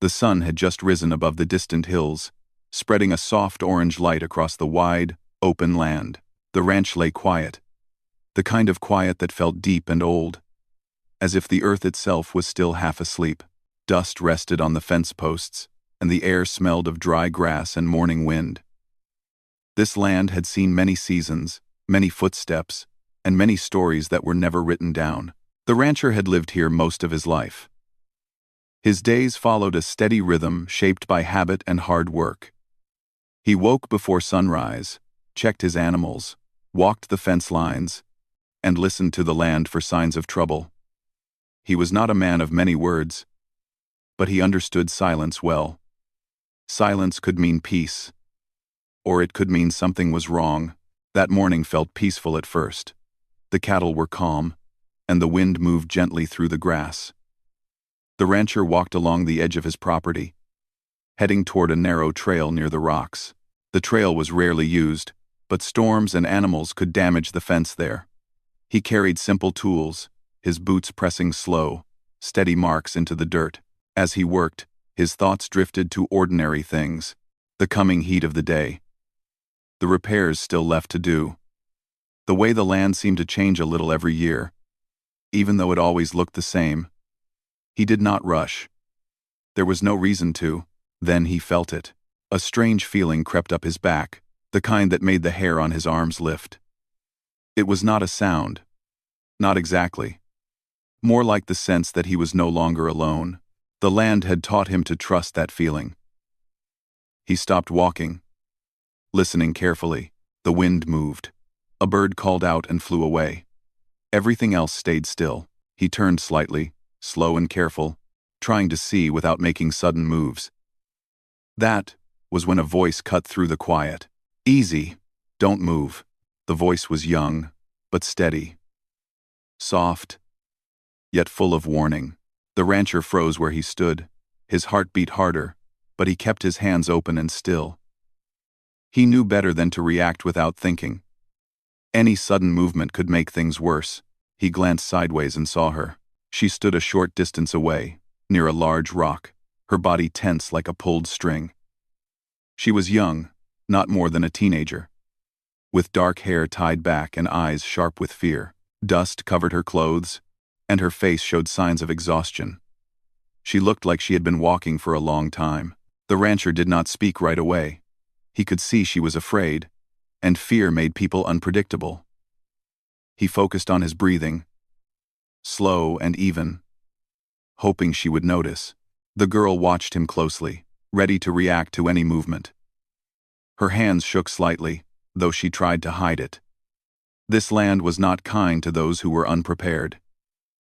The sun had just risen above the distant hills, spreading a soft orange light across the wide, open land. The ranch lay quiet, the kind of quiet that felt deep and old, as if the earth itself was still half asleep. Dust rested on the fence posts, and the air smelled of dry grass and morning wind. This land had seen many seasons, many footsteps, and many stories that were never written down. The rancher had lived here most of his life. His days followed a steady rhythm shaped by habit and hard work. He woke before sunrise, checked his animals, walked the fence lines, and listened to the land for signs of trouble. He was not a man of many words, but he understood silence well. Silence could mean peace, or it could mean something was wrong. That morning felt peaceful at first. The cattle were calm, and the wind moved gently through the grass. The rancher walked along the edge of his property, heading toward a narrow trail near the rocks. The trail was rarely used, but storms and animals could damage the fence there. He carried simple tools, his boots pressing slow, steady marks into the dirt. As he worked, his thoughts drifted to ordinary things, the coming heat of the day, the repairs still left to do, the way the land seemed to change a little every year, even though it always looked the same. He did not rush. There was no reason to. Then he felt it. A strange feeling crept up his back, the kind that made the hair on his arms lift. It was not a sound. Not exactly. More like the sense that he was no longer alone. The land had taught him to trust that feeling. He stopped walking, listening carefully. The wind moved. A bird called out and flew away. Everything else stayed still. He turned slightly, slow and careful, trying to see without making sudden moves. That was when a voice cut through the quiet. "Easy, don't move." The voice was young, but steady. Soft, yet full of warning. The rancher froze where he stood. His heart beat harder, but he kept his hands open and still. He knew better than to react without thinking. Any sudden movement could make things worse. He glanced sideways and saw her. She stood a short distance away, near a large rock, her body tense like a pulled string. She was young, not more than a teenager, with dark hair tied back and eyes sharp with fear. Dust covered her clothes, and her face showed signs of exhaustion. She looked like she had been walking for a long time. The rancher did not speak right away. He could see she was afraid, and fear made people unpredictable. He focused on his breathing, slow and even, hoping she would notice. The girl watched him closely, ready to react to any movement. Her hands shook slightly, though she tried to hide it. This land was not kind to those who were unprepared,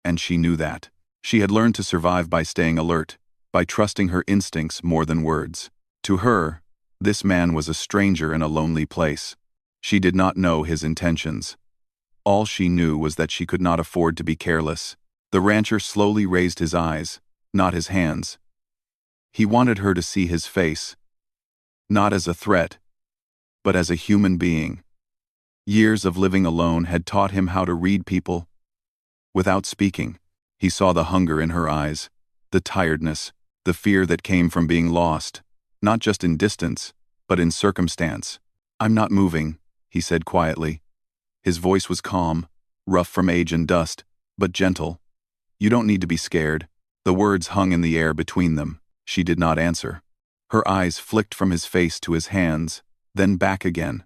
and she knew that. She had learned to survive by staying alert, by trusting her instincts more than words. To her, this man was a stranger in a lonely place. She did not know his intentions. All she knew was that she could not afford to be careless. The rancher slowly raised his eyes, not his hands. He wanted her to see his face, not as a threat, but as a human being. Years of living alone had taught him how to read people. Without speaking, he saw the hunger in her eyes, the tiredness, the fear that came from being lost, not just in distance, but in circumstance. "I'm not moving," he said quietly. His voice was calm, rough from age and dust, but gentle. "You don't need to be scared." The words hung in the air between them. She did not answer. Her eyes flicked from his face to his hands, then back again.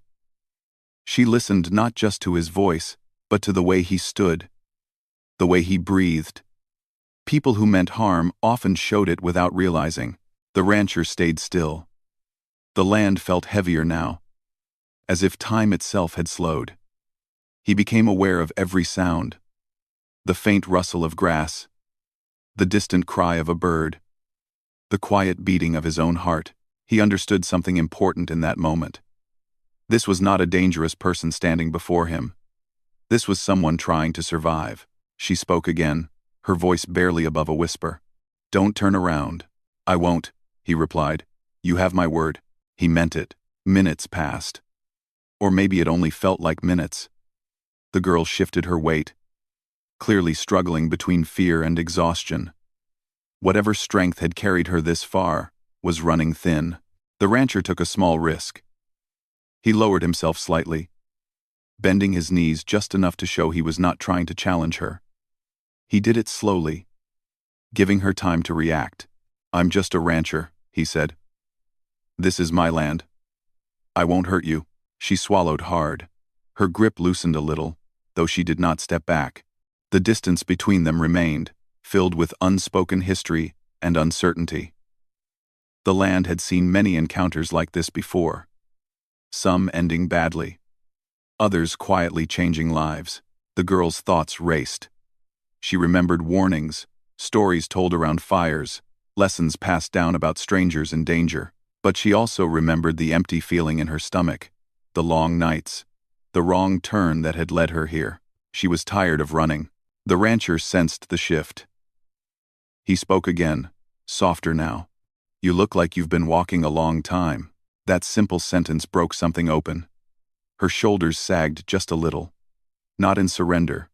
She listened not just to his voice, but to the way he stood, the way he breathed. People who meant harm often showed it without realizing. The rancher stayed still. The land felt heavier now, as if time itself had slowed. He became aware of every sound, the faint rustle of grass, the distant cry of a bird, the quiet beating of his own heart. He understood something important in that moment. This was not a dangerous person standing before him. This was someone trying to survive. She spoke again, her voice barely above a whisper. "Don't turn around." "I won't," he replied. "You have my word." He meant it. Minutes passed. Or maybe it only felt like minutes. The girl shifted her weight, clearly struggling between fear and exhaustion. Whatever strength had carried her this far was running thin. The rancher took a small risk. He lowered himself slightly, bending his knees just enough to show he was not trying to challenge her. He did it slowly, giving her time to react. "I'm just a rancher," he said. "This is my land. I won't hurt you." She swallowed hard. Her grip loosened a little, though she did not step back. The distance between them remained, filled with unspoken history and uncertainty. The land had seen many encounters like this before, some ending badly, others quietly changing lives. The girl's thoughts raced. She remembered warnings, stories told around fires, lessons passed down about strangers in danger. But she also remembered the empty feeling in her stomach, the long nights, the wrong turn that had led her here. She was tired of running. The rancher sensed the shift. He spoke again, softer now. "You look like you've been walking a long time." That simple sentence broke something open. Her shoulders sagged just a little. Not in surrender,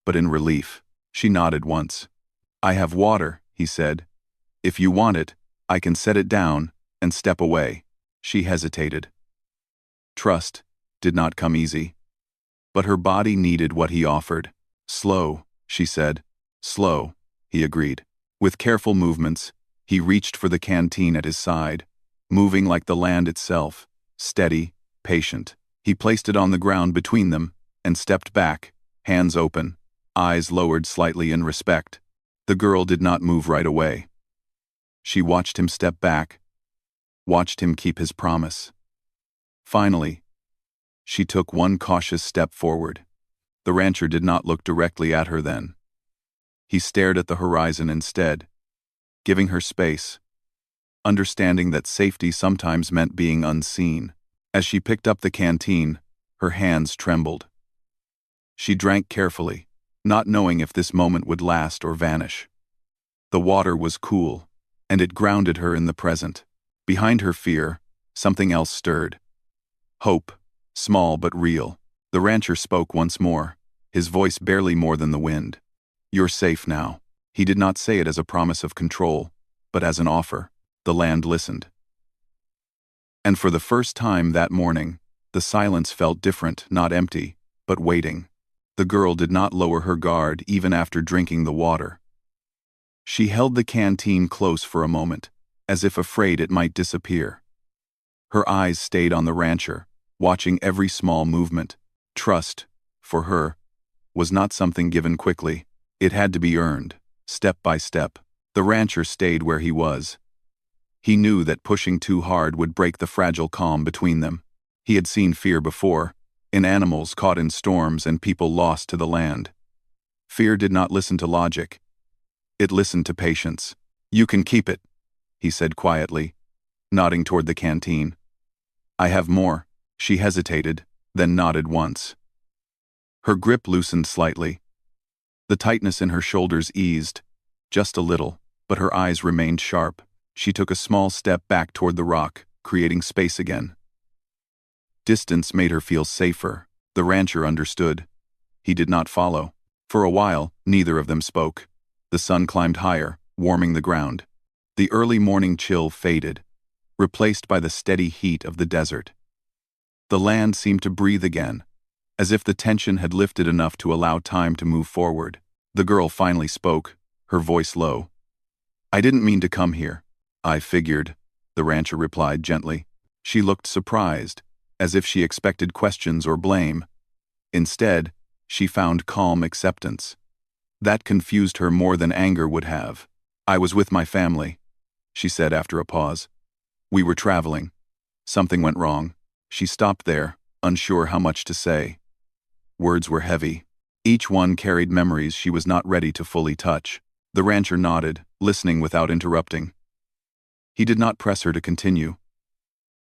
but in relief. She nodded once. "I have water," he said. "If you want it, I can set it down and step away." She hesitated. Trust did not come easy, but her body needed what he offered. "Slow," she said. "Slow," he agreed. With careful movements, he reached for the canteen at his side, moving like the land itself, steady, patient. He placed it on the ground between them and stepped back, hands open, eyes lowered slightly in respect. The girl did not move right away. She watched him step back, watched him keep his promise. Finally, she took one cautious step forward. The rancher did not look directly at her then. He stared at the horizon instead, giving her space, understanding that safety sometimes meant being unseen. As she picked up the canteen, her hands trembled. She drank carefully, not knowing if this moment would last or vanish. The water was cool, and it grounded her in the present. Behind her fear, something else stirred. Hope, small but real. The rancher spoke once more, his voice barely more than the wind. "You're safe now." He did not say it as a promise of control, but as an offer. The land listened. And for the first time that morning, the silence felt different, not empty, but waiting. The girl did not lower her guard even after drinking the water. She held the canteen close for a moment, as if afraid it might disappear. Her eyes stayed on the rancher, watching every small movement. Trust, for her, was not something given quickly. It had to be earned, step by step. The rancher stayed where he was. He knew that pushing too hard would break the fragile calm between them. He had seen fear before, in animals caught in storms and people lost to the land. Fear did not listen to logic. It listened to patience. "You can keep it," he said quietly, nodding toward the canteen. "I have more." She hesitated, then nodded once. Her grip loosened slightly. The tightness in her shoulders eased, just a little, but her eyes remained sharp. She took a small step back toward the rock, creating space again. Distance made her feel safer. The rancher understood. He did not follow. For a while, neither of them spoke. The sun climbed higher, warming the ground. The early morning chill faded, replaced by the steady heat of the desert. The land seemed to breathe again, as if the tension had lifted enough to allow time to move forward. The girl finally spoke, her voice low. "I didn't mean to come here." "I figured," the rancher replied gently. She looked surprised, as if she expected questions or blame. Instead, she found calm acceptance. That confused her more than anger would have. "I was with my family," she said after a pause. "We were traveling. Something went wrong." She stopped there, unsure how much to say. Words were heavy. Each one carried memories she was not ready to fully touch. The rancher nodded, listening without interrupting. He did not press her to continue.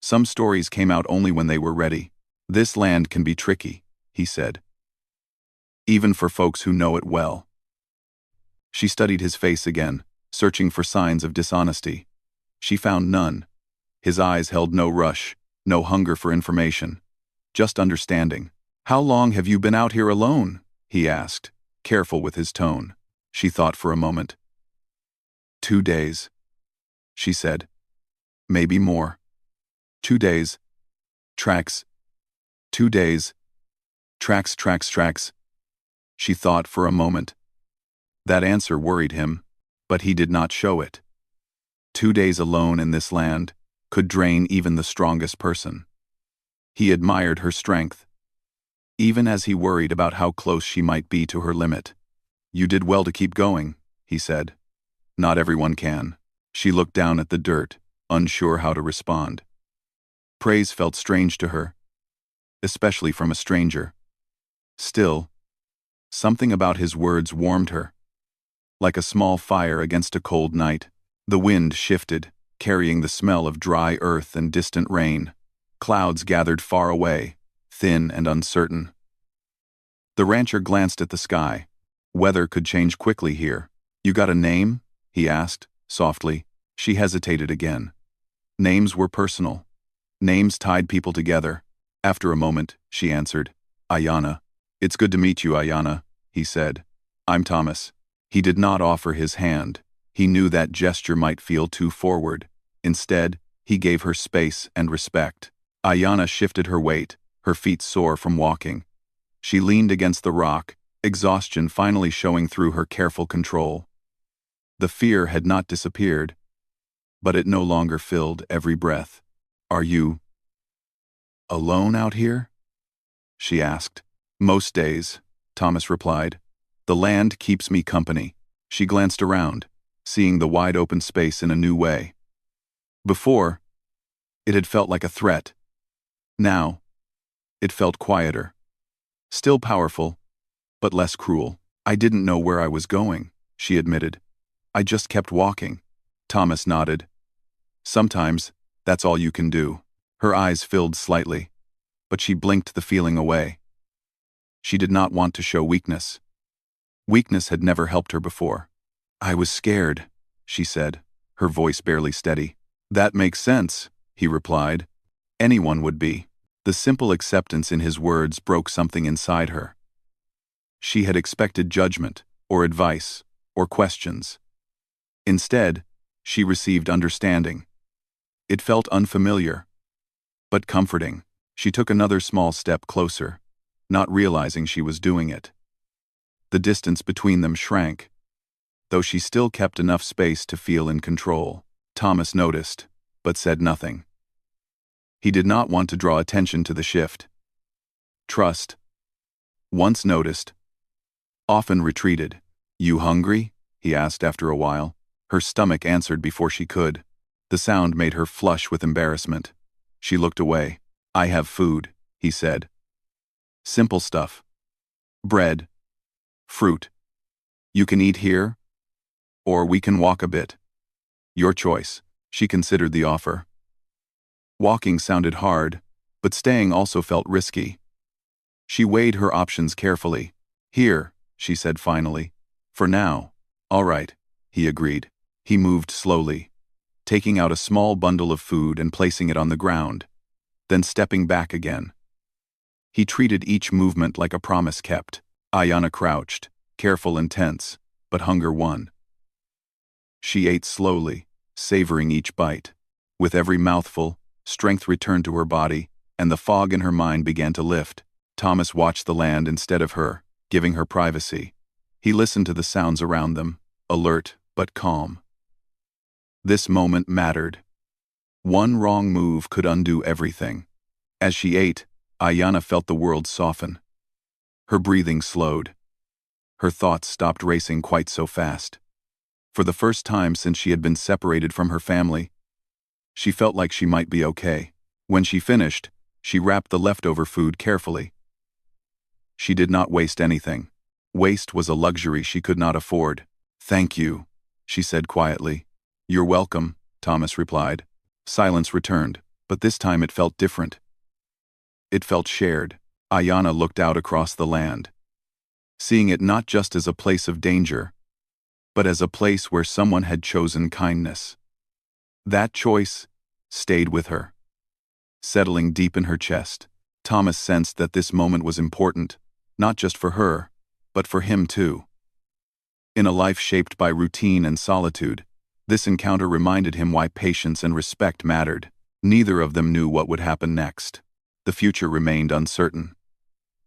Some stories came out only when they were ready. "This land can be tricky," he said. "Even for folks who know it well." She studied his face again, searching for signs of dishonesty. She found none. His eyes held no rush, no hunger for information, just understanding. "How long have you been out here alone?" he asked, careful with his tone. She thought for a moment. 2 days, she said. Maybe more. 2 days. Tracks. 2 days. Tracks. She thought for a moment. That answer worried him, but he did not show it. 2 days alone in this land could drain even the strongest person. He admired her strength, even as he worried about how close she might be to her limit. You did well to keep going, he said. Not everyone can. She looked down at the dirt, unsure how to respond. Praise felt strange to her, especially from a stranger. Still, something about his words warmed her. Like a small fire against a cold night, the wind shifted, carrying the smell of dry earth and distant rain. Clouds gathered far away, thin and uncertain. The rancher glanced at the sky. Weather could change quickly here. You got a name? He asked, softly. She hesitated again. Names were personal. Names tied people together. After a moment, she answered, Ayanna. It's good to meet you, Ayanna, he said. I'm Thomas. He did not offer his hand. He knew that gesture might feel too forward. Instead, he gave her space and respect. Ayanna shifted her weight, her feet sore from walking. She leaned against the rock, exhaustion finally showing through her careful control. The fear had not disappeared, but it no longer filled every breath. Are you alone out here? She asked. Most days, Thomas replied. The land keeps me company. She glanced around, seeing the wide open space in a new way. Before, it had felt like a threat. Now, it felt quieter. Still powerful, but less cruel. I didn't know where I was going, she admitted. I just kept walking. Thomas nodded. Sometimes, that's all you can do. Her eyes filled slightly, but she blinked the feeling away. She did not want to show weakness. Weakness had never helped her before. I was scared, she said, her voice barely steady. That makes sense, he replied. Anyone would be. The simple acceptance in his words broke something inside her. She had expected judgment, or advice, or questions. Instead, she received understanding. It felt unfamiliar, but comforting. She took another small step closer, not realizing she was doing it. The distance between them shrank, though she still kept enough space to feel in control. Thomas noticed, but said nothing. He did not want to draw attention to the shift. Trust, once noticed, often retreated. You hungry? He asked after a while. Her stomach answered before she could. The sound made her flush with embarrassment. She looked away. I have food, he said. Simple stuff. Bread. Fruit. You can eat here, or we can walk a bit. Your choice. She considered the offer. Walking sounded hard, but staying also felt risky. She weighed her options carefully. Here, she said finally. For now. All right, he agreed. He moved slowly, taking out a small bundle of food and placing it on the ground, then stepping back again. He treated each movement like a promise kept. Ayanna crouched, careful and tense, but hunger won. She ate slowly, savoring each bite. With every mouthful, strength returned to her body, and the fog in her mind began to lift. Thomas watched the land instead of her, giving her privacy. He listened to the sounds around them, alert but calm. This moment mattered. One wrong move could undo everything. As she ate, Ayanna felt the world soften. Her breathing slowed. Her thoughts stopped racing quite so fast. For the first time since she had been separated from her family, she felt like she might be okay. When she finished, she wrapped the leftover food carefully. She did not waste anything. Waste was a luxury she could not afford. Thank you, she said quietly. You're welcome, Thomas replied. Silence returned, but this time it felt different. It felt shared. Ayanna looked out across the land, seeing it not just as a place of danger, but as a place where someone had chosen kindness. That choice stayed with her, settling deep in her chest. Thomas sensed that this moment was important, not just for her, but for him too. In a life shaped by routine and solitude, This encounter reminded him why patience and respect mattered. Neither of them knew what would happen next. The future remained uncertain.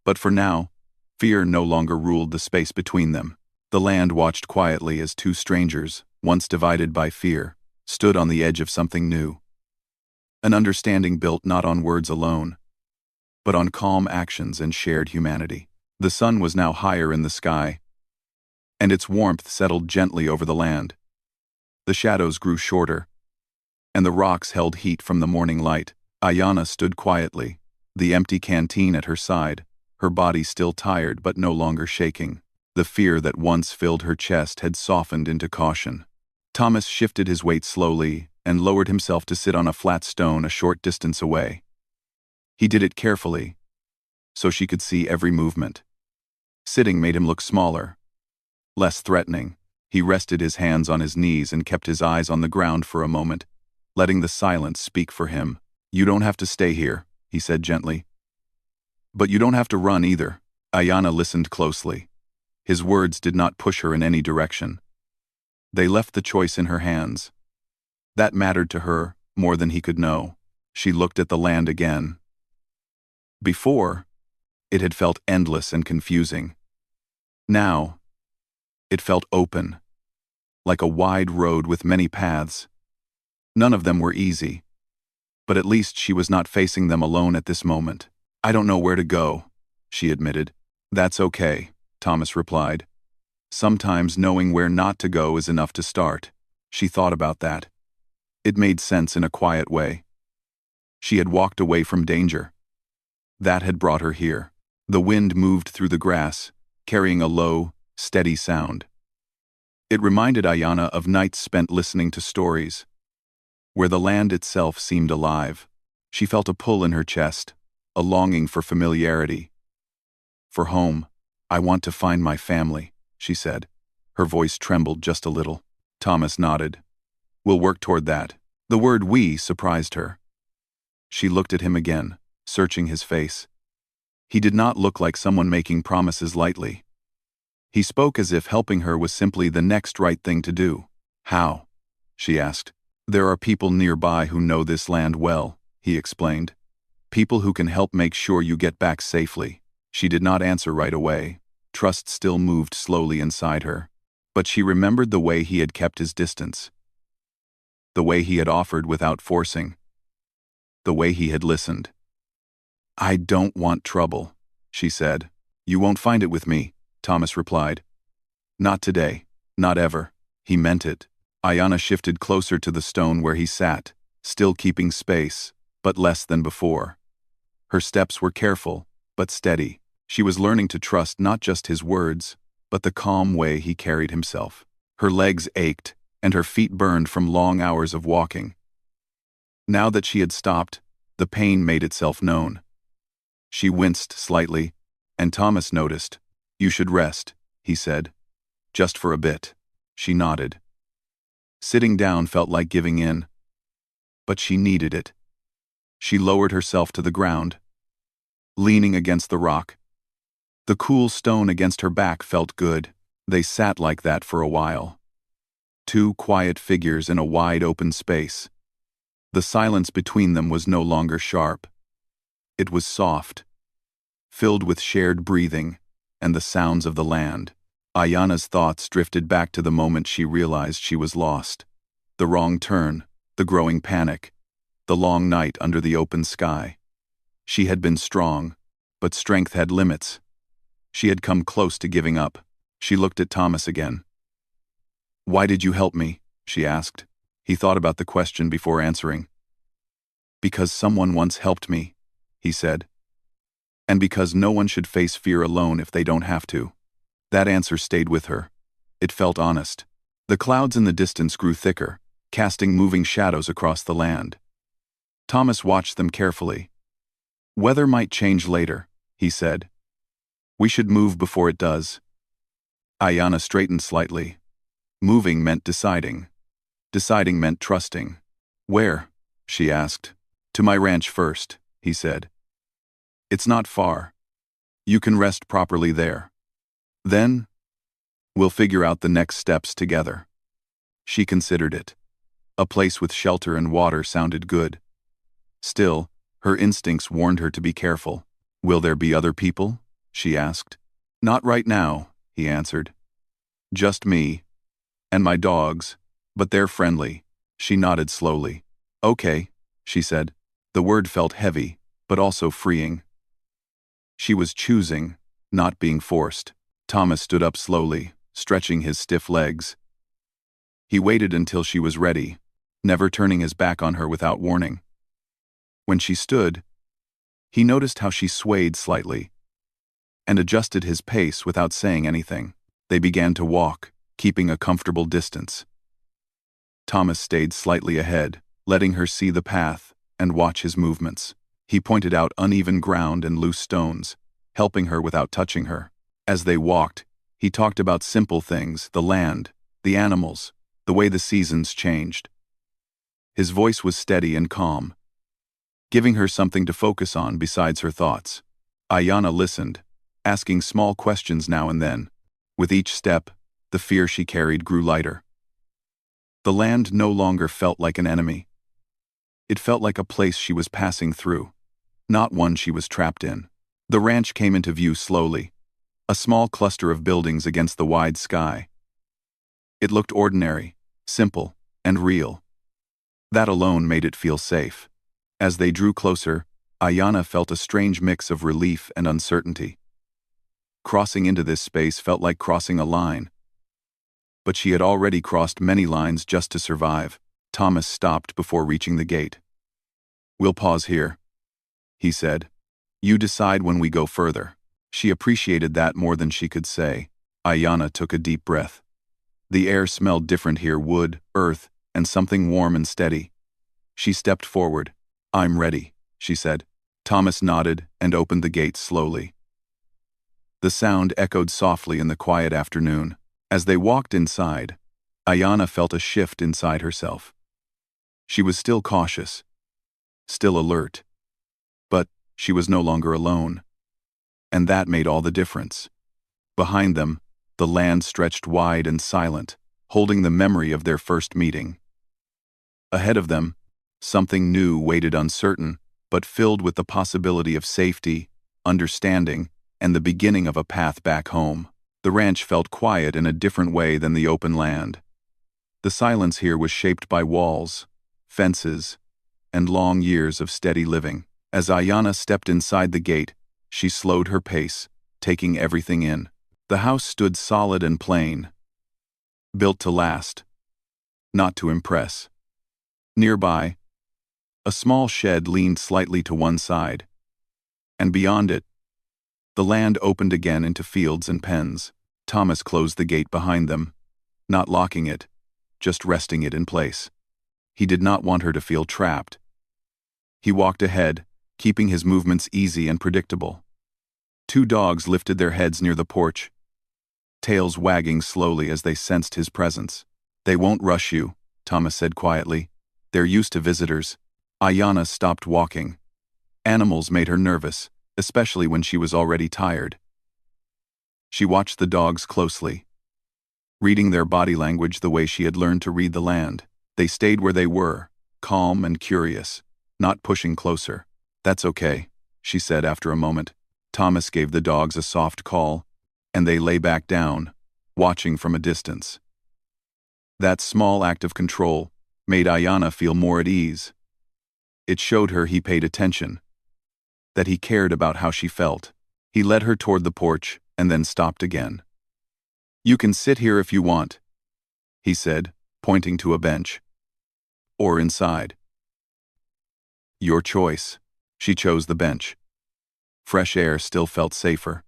But for now, fear no longer ruled the space between them. The land watched quietly as two strangers, once divided by fear, stood on the edge of something new. An understanding built not on words alone, but on calm actions and shared humanity. The sun was now higher in the sky, and its warmth settled gently over the land. The shadows grew shorter, and the rocks held heat from the morning light. Ayana stood quietly, the empty canteen at her side, her body still tired but no longer shaking. The fear that once filled her chest had softened into caution. Thomas shifted his weight slowly and lowered himself to sit on a flat stone a short distance away. He did it carefully, so she could see every movement. Sitting made him look smaller, less threatening. He rested his hands on his knees and kept his eyes on the ground for a moment, letting the silence speak for him. "You don't have to stay here," he said gently. "But you don't have to run either." Ayana listened closely. His words did not push her in any direction. They left the choice in her hands. That mattered to her more than he could know. She looked at the land again. Before, it had felt endless and confusing. Now, it felt open, like a wide road with many paths. None of them were easy, but at least she was not facing them alone at this moment. "I don't know where to go," she admitted. "That's okay," Thomas replied. "Sometimes knowing where not to go is enough to start." She thought about that. It made sense in a quiet way. She had walked away from danger. That had brought her here. The wind moved through the grass, carrying a low, steady sound. It reminded Ayana of nights spent listening to stories, where the land itself seemed alive. She felt a pull in her chest, a longing for familiarity. "For home. I want to find my family," she said. Her voice trembled just a little. Thomas nodded. "We'll work toward that." The word "we" surprised her. She looked at him again, searching his face. He did not look like someone making promises lightly. He spoke as if helping her was simply the next right thing to do. "How?" she asked. "There are people nearby who know this land well," he explained. "People who can help make sure you get back safely." She did not answer right away. Trust still moved slowly inside her. But she remembered the way he had kept his distance. The way he had offered without forcing. The way he had listened. "I don't want trouble," she said. "You won't find it with me," Thomas replied. "Not today. Not ever." He meant it. Ayana shifted closer to the stone where he sat, still keeping space, but less than before. Her steps were careful, but steady. She was learning to trust not just his words, but the calm way he carried himself. Her legs ached, and her feet burned from long hours of walking. Now that she had stopped, the pain made itself known. She winced slightly, and Thomas noticed. "You should rest," he said. "Just for a bit." She nodded. Sitting down felt like giving in, but she needed it. She lowered herself to the ground, leaning against the rock. The cool stone against her back felt good. They sat like that for a while. Two quiet figures in a wide open space. The silence between them was no longer sharp. It was soft, filled with shared breathing and the sounds of the land. Ayana's thoughts drifted back to the moment she realized she was lost. The wrong turn, the growing panic, the long night under the open sky. She had been strong, but strength had limits. She had come close to giving up. She looked at Thomas again. "Why did you help me?" she asked. He thought about the question before answering. "Because someone once helped me," he said. "And because no one should face fear alone if they don't have to." That answer stayed with her. It felt honest. The clouds in the distance grew thicker, casting moving shadows across the land. Thomas watched them carefully. "Weather might change later," he said. "We should move before it does." Ayana straightened slightly. Moving meant deciding. Deciding meant trusting. "Where?" she asked. "To my ranch first," he said. "It's not far. You can rest properly there. Then, we'll figure out the next steps together." She considered it. A place with shelter and water sounded good. Still, her instincts warned her to be careful. "Will there be other people?" she asked. "Not right now," he answered. "Just me. And my dogs. But they're friendly." She nodded slowly. "Okay," she said. The word felt heavy, but also freeing. She was choosing, not being forced. Thomas stood up slowly, stretching his stiff legs. He waited until she was ready, never turning his back on her without warning. When she stood, he noticed how she swayed slightly and adjusted his pace without saying anything. They began to walk, keeping a comfortable distance. Thomas stayed slightly ahead, letting her see the path and watch his movements. He pointed out uneven ground and loose stones, helping her without touching her. As they walked, he talked about simple things: the land, the animals, the way the seasons changed. His voice was steady and calm, giving her something to focus on besides her thoughts. Ayanna listened, asking small questions now and then. With each step, the fear she carried grew lighter. The land no longer felt like an enemy. It felt like a place she was passing through, not one she was trapped in. The ranch came into view slowly, a small cluster of buildings against the wide sky. It looked ordinary, simple, and real. That alone made it feel safe. As they drew closer, Ayanna felt a strange mix of relief and uncertainty. Crossing into this space felt like crossing a line. But she had already crossed many lines just to survive. Thomas stopped before reaching the gate. "We'll pause here," he said. "You decide when we go further." She appreciated that more than she could say. Ayanna took a deep breath. The air smelled different here: wood, earth, and something warm and steady. She stepped forward. "I'm ready," she said. Thomas nodded and opened the gate slowly. The sound echoed softly in the quiet afternoon. As they walked inside, Ayanna felt a shift inside herself. She was still cautious, still alert, but she was no longer alone. And that made all the difference. Behind them, the land stretched wide and silent, holding the memory of their first meeting. Ahead of them, something new waited, uncertain, but filled with the possibility of safety, understanding, and the beginning of a path back home. The ranch felt quiet in a different way than the open land. The silence here was shaped by walls, fences, and long years of steady living. As Ayanna stepped inside the gate, she slowed her pace, taking everything in. The house stood solid and plain, built to last, not to impress. Nearby, a small shed leaned slightly to one side, and beyond it, the land opened again into fields and pens. Thomas closed the gate behind them, not locking it, just resting it in place. He did not want her to feel trapped. He walked ahead, keeping his movements easy and predictable. Two dogs lifted their heads near the porch, tails wagging slowly as they sensed his presence. "They won't rush you," Thomas said quietly. "They're used to visitors." Ayanna stopped walking. Animals made her nervous, especially when she was already tired. She watched the dogs closely, reading their body language the way she had learned to read the land. They stayed where they were, calm and curious, not pushing closer. "That's okay," she said after a moment. Thomas gave the dogs a soft call, and they lay back down, watching from a distance. That small act of control made Ayanna feel more at ease. It showed her he paid attention, that he cared about how she felt. He led her toward the porch and then stopped again. "You can sit here if you want," he said, pointing to a bench. "Or inside. Your choice." She chose the bench. Fresh air still felt safer.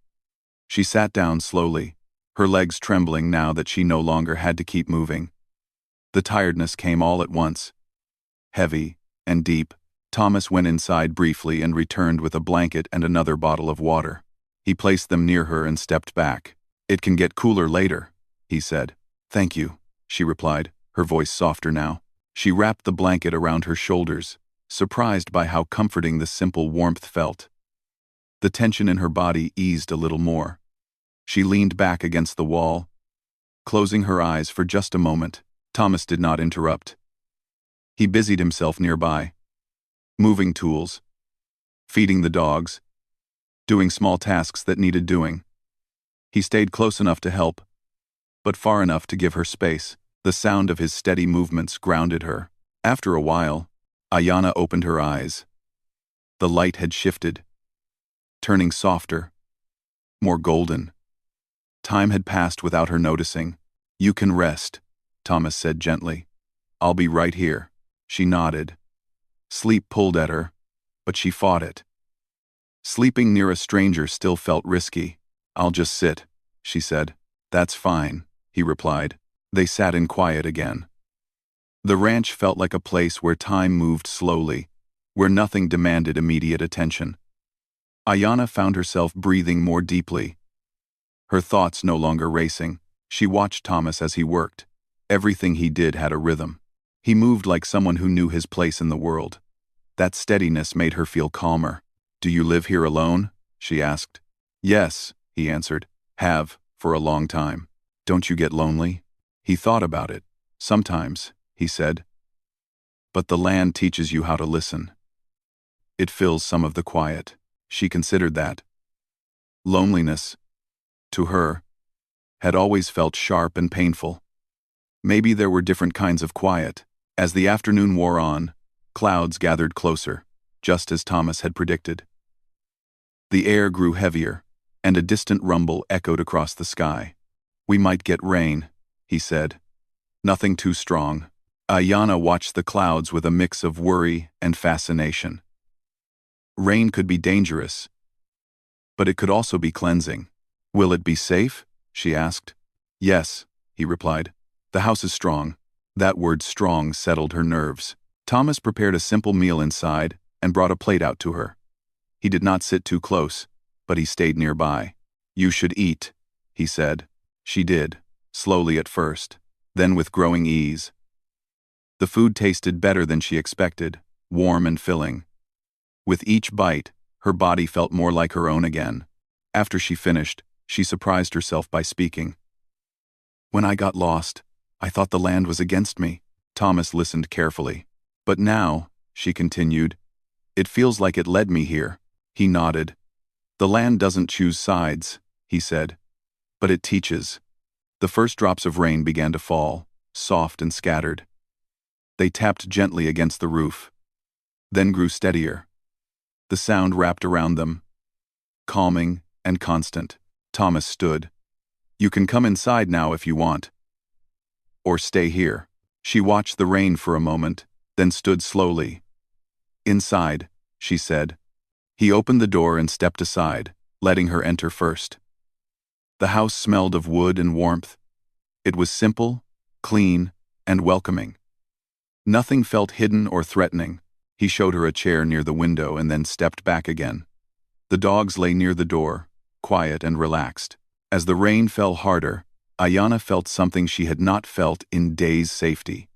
She sat down slowly, her legs trembling now that she no longer had to keep moving. The tiredness came all at once, heavy and deep. Thomas went inside briefly and returned with a blanket and another bottle of water. He placed them near her and stepped back. "It can get cooler later," he said. "Thank you," she replied, her voice softer now. She wrapped the blanket around her shoulders, surprised by how comforting the simple warmth felt. The tension in her body eased a little more. She leaned back against the wall, closing her eyes for just a moment. Thomas did not interrupt. He busied himself nearby, moving tools, feeding the dogs, doing small tasks that needed doing. He stayed close enough to help, but far enough to give her space. The sound of his steady movements grounded her. After a while, Ayana opened her eyes. The light had shifted, turning softer, more golden. Time had passed without her noticing. "You can rest," Thomas said gently. "I'll be right here." She nodded. Sleep pulled at her, but she fought it. Sleeping near a stranger still felt risky. "I'll just sit," she said. "That's fine," he replied. They sat in quiet again. The ranch felt like a place where time moved slowly, where nothing demanded immediate attention. Ayana found herself breathing more deeply. Her thoughts no longer racing. She watched Thomas as he worked. Everything he did had a rhythm. He moved like someone who knew his place in the world. That steadiness made her feel calmer. "Do you live here alone?" she asked. "Yes," he answered. "Have, for a long time." "Don't you get lonely?" He thought about it. "Sometimes," he said. "But the land teaches you how to listen. It fills some of the quiet." She considered that. Loneliness, to her, had always felt sharp and painful. Maybe there were different kinds of quiet. As the afternoon wore on, clouds gathered closer, just as Thomas had predicted. The air grew heavier, and a distant rumble echoed across the sky. "We might get rain," he said. "Nothing too strong." Ayana watched the clouds with a mix of worry and fascination. Rain could be dangerous, but it could also be cleansing. "Will it be safe?" she asked. "Yes," he replied. "The house is strong." That word strong settled her nerves. Thomas prepared a simple meal inside and brought a plate out to her. He did not sit too close, but he stayed nearby. "You should eat," he said. She did, slowly at first, then with growing ease. The food tasted better than she expected, warm and filling. With each bite, her body felt more like her own again. After she finished, she surprised herself by speaking. "When I got lost, I thought the land was against me." Thomas listened carefully. "But now," she continued, "it feels like it led me here." He nodded. "The land doesn't choose sides," he said, "but it teaches." The first drops of rain began to fall, soft and scattered. They tapped gently against the roof, then grew steadier. The sound wrapped around them, calming and constant. Thomas stood. "You can come inside now if you want. Or stay here." She watched the rain for a moment, then stood slowly. "Inside," she said. He opened the door and stepped aside, letting her enter first. The house smelled of wood and warmth. It was simple, clean, and welcoming. Nothing felt hidden or threatening. He showed her a chair near the window and then stepped back again. The dogs lay near the door, quiet and relaxed. As the rain fell harder, Ayana felt something she had not felt in days: safety.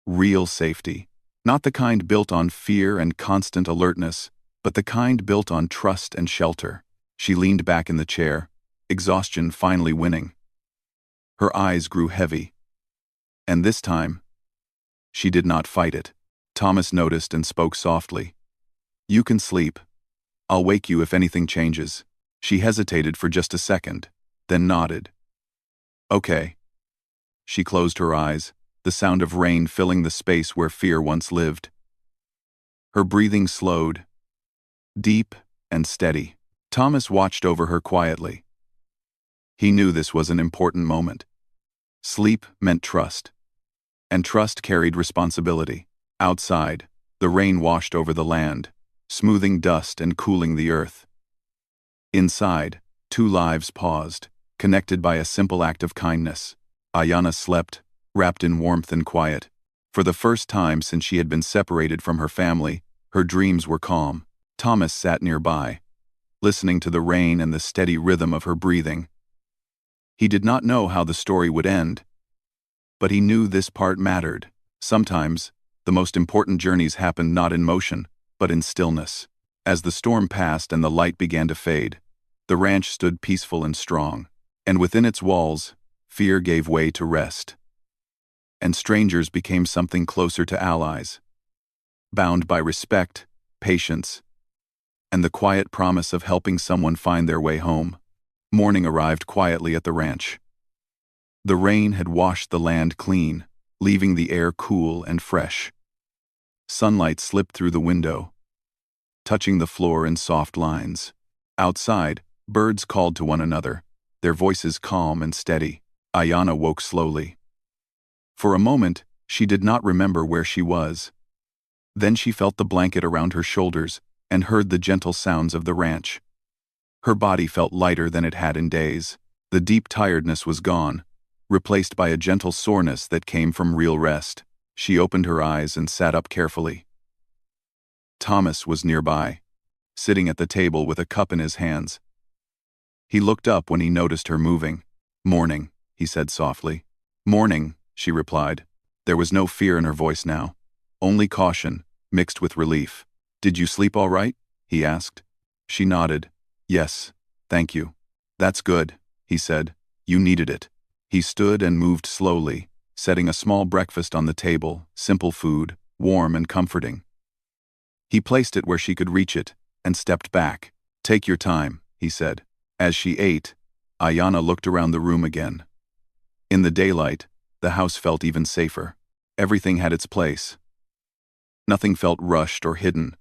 Real safety. Not the kind built on fear and constant alertness, but the kind built on trust and shelter. She leaned back in the chair, exhaustion finally winning. Her eyes grew heavy. And this time, she did not fight it. Thomas noticed and spoke softly. "You can sleep. I'll wake you if anything changes." She hesitated for just a second, then nodded. "Okay." She closed her eyes, the sound of rain filling the space where fear once lived. Her breathing slowed, deep and steady. Thomas watched over her quietly. He knew this was an important moment. Sleep meant trust, and trust carried responsibility. Outside, the rain washed over the land, smoothing dust and cooling the earth. Inside, two lives paused, connected by a simple act of kindness. Ayana slept, wrapped in warmth and quiet. For the first time since she had been separated from her family, her dreams were calm. Thomas sat nearby, listening to the rain and the steady rhythm of her breathing. He did not know how the story would end, but he knew this part mattered. Sometimes, the most important journeys happened not in motion, but in stillness. As the storm passed and the light began to fade, the ranch stood peaceful and strong, and within its walls, fear gave way to rest. and strangers became something closer to allies, bound by respect, patience, and the quiet promise of helping someone find their way home. Morning arrived quietly at the ranch. The rain had washed the land clean, leaving the air cool and fresh. Sunlight slipped through the window, touching the floor in soft lines. Outside, birds called to one another, their voices calm and steady. Ayanna woke slowly. For a moment, she did not remember where she was. Then she felt the blanket around her shoulders and heard the gentle sounds of the ranch. Her body felt lighter than it had in days. The deep tiredness was gone, replaced by a gentle soreness that came from real rest. She opened her eyes and sat up carefully. Thomas was nearby, sitting at the table with a cup in his hands. He looked up when he noticed her moving. "Morning," he said softly. "Morning," she replied. There was no fear in her voice now, only caution, mixed with relief. "Did you sleep all right?" he asked. She nodded. "Yes, thank you." "That's good," he said. "You needed it." He stood and moved slowly, setting a small breakfast on the table, simple food, warm and comforting. He placed it where she could reach it, and stepped back. "Take your time," he said. As she ate, Ayanna looked around the room again. In the daylight, the house felt even safer. Everything had its place. Nothing felt rushed or hidden.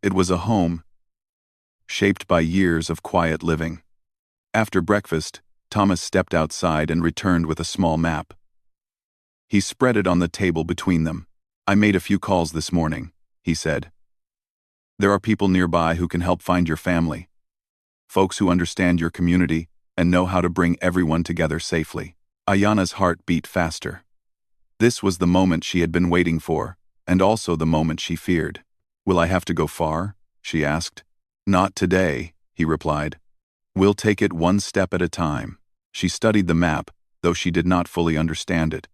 It was a home, shaped by years of quiet living. After breakfast, Thomas stepped outside and returned with a small map. He spread it on the table between them. "I made a few calls this morning," he said. "There are people nearby who can help find your family. Folks who understand your community and know how to bring everyone together safely." Ayanna's heart beat faster. This was the moment she had been waiting for, and also the moment she feared. "Will I have to go far?" she asked. "Not today," he replied. "We'll take it one step at a time." She studied the map, though she did not fully understand it.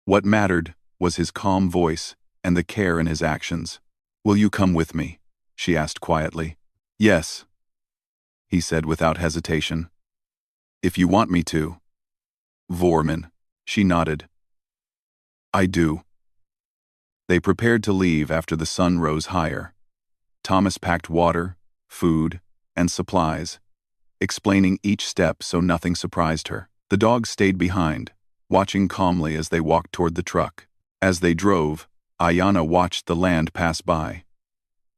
What mattered was his calm voice and the care in his actions. "Will you come with me?" she asked quietly. "Yes," he said without hesitation. "If you want me to." "Vorman," she nodded. "I do." They prepared to leave after the sun rose higher. Thomas packed water, food, and supplies, explaining each step so nothing surprised her. The dogs stayed behind, watching calmly as they walked toward the truck. As they drove, Ayanna watched the land pass by.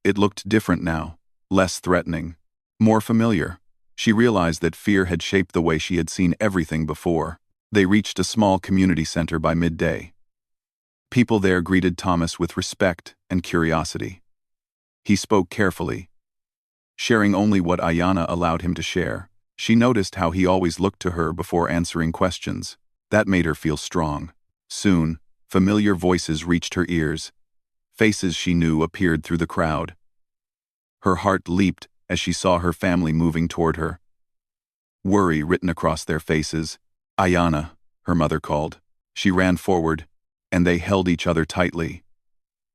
It looked different now, less threatening, more familiar. She realized that fear had shaped the way she had seen everything before. They reached a small community center by midday. People there greeted Thomas with respect and curiosity. He spoke carefully, sharing only what Ayanna allowed him to share. She noticed how he always looked to her before answering questions. That made her feel strong. Soon, familiar voices reached her ears. Faces she knew appeared through the crowd. Her heart leaped as she saw her family moving toward her. Worry written across their faces. "Ayanna," her mother called. She ran forward, and they held each other tightly.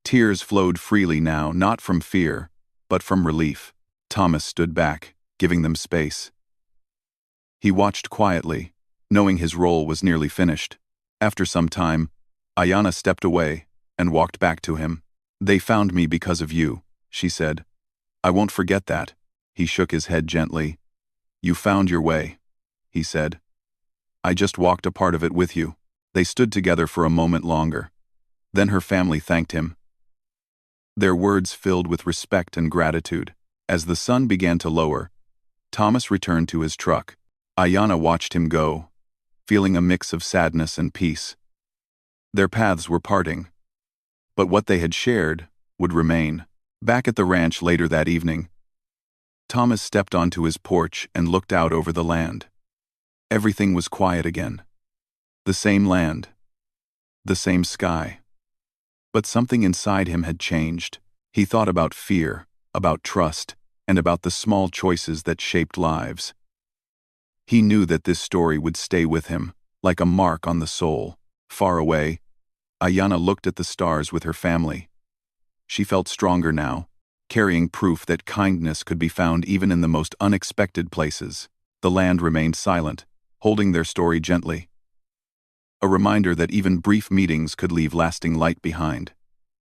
Tears flowed freely now, not from fear, but from relief. Thomas stood back, giving them space. He watched quietly, knowing his role was nearly finished. After some time, Ayanna stepped away and walked back to him. "They found me because of you," she said. "I won't forget that." He shook his head gently. "You found your way," he said. "I just walked a part of it with you." They stood together for a moment longer. Then her family thanked him. Their words filled with respect and gratitude. As the sun began to lower, Thomas returned to his truck. Ayanna watched him go, feeling a mix of sadness and peace. Their paths were parting, but what they had shared would remain. Back at the ranch later that evening, Thomas stepped onto his porch and looked out over the land. Everything was quiet again. The same land, the same sky. But something inside him had changed. He thought about fear, about trust, and about the small choices that shaped lives. He knew that this story would stay with him, like a mark on the soul. Far away, Ayanna looked at the stars with her family. She felt stronger now, carrying proof that kindness could be found even in the most unexpected places. The land remained silent, holding their story gently. a reminder that even brief meetings could leave lasting light behind.